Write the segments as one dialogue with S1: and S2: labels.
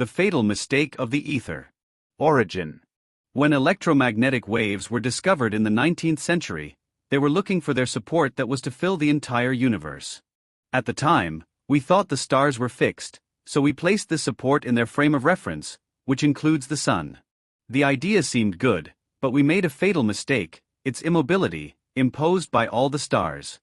S1: The fatal mistake of the ether. Origin. When electromagnetic waves were discovered in the 19th century, they were looking for their support that was to fill the entire universe. At the time, we thought the stars were fixed, so we placed this support in their frame of reference, which includes the sun. The idea seemed good, but we made a fatal mistake: its immobility, imposed by all the stars.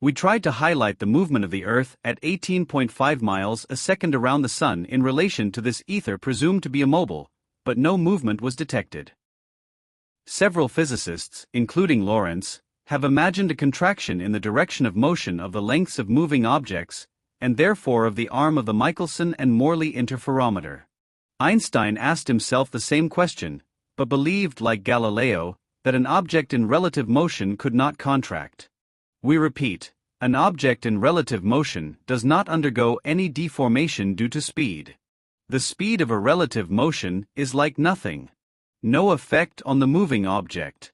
S1: We tried to highlight the movement of the Earth at 18.5 miles a second around the sun in relation to this ether presumed to be immobile, but no movement was detected. Several physicists, including Lorentz, have imagined a contraction in the direction of motion of the lengths of moving objects, and therefore of the arm of the Michelson and Morley interferometer. Einstein asked himself the same question, but believed, like Galileo, that an object in relative motion could not contract. We repeat, an object in relative motion does not undergo any deformation due to speed. The speed of a relative motion is like nothing. No effect on the moving object.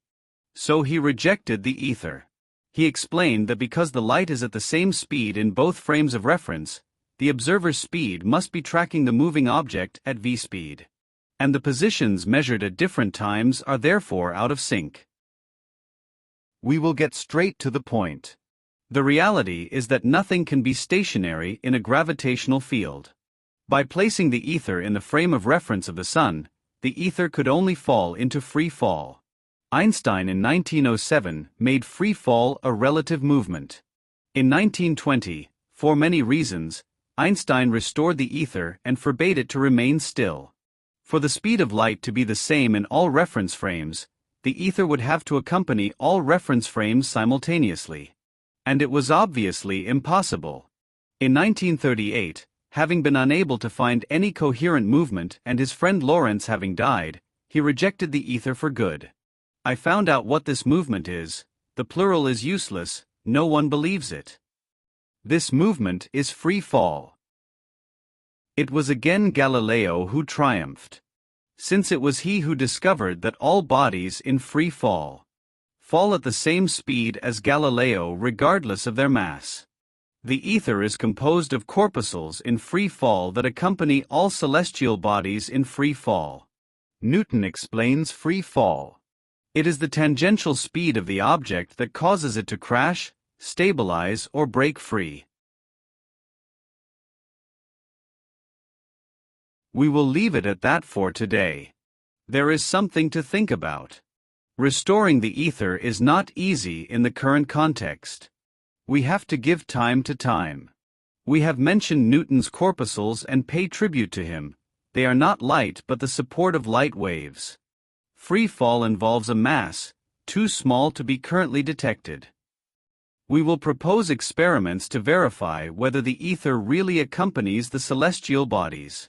S1: So he rejected the ether. He explained that because the light is at the same speed in both frames of reference, the observer's speed must be tracking the moving object at v speed. And the positions measured at different times are therefore out of sync. We will get straight to the point. The reality is that nothing can be stationary in a gravitational field. By placing the ether in the frame of reference of the sun, the ether could only fall into free fall. Einstein in 1907 made free fall a relative movement. In 1920, for many reasons, Einstein restored the ether and forbade it to remain still. For the speed of light to be the same in all reference frames, the ether would have to accompany all reference frames simultaneously. And it was obviously impossible. In 1938, having been unable to find any coherent movement and his friend Lorentz having died, he rejected the ether for good. I found out what this movement is. The plural is useless, no one believes it. This movement is free fall. It was again Galileo who triumphed, since it was he who discovered that all bodies in free fall at the same speed as Galileo regardless of their mass. The ether is composed of corpuscles in free fall that accompany all celestial bodies in free fall. Newton explains free fall. It is the tangential speed of the object that causes it to crash, stabilize, or break free. We will leave it at that for today. There is something to think about. Restoring the ether is not easy in the current context. We have to give time to time. We have mentioned Newton's corpuscles and pay tribute to him. They are not light but the support of light waves. Free fall involves a mass, too small to be currently detected. We will propose experiments to verify whether the ether really accompanies the celestial bodies.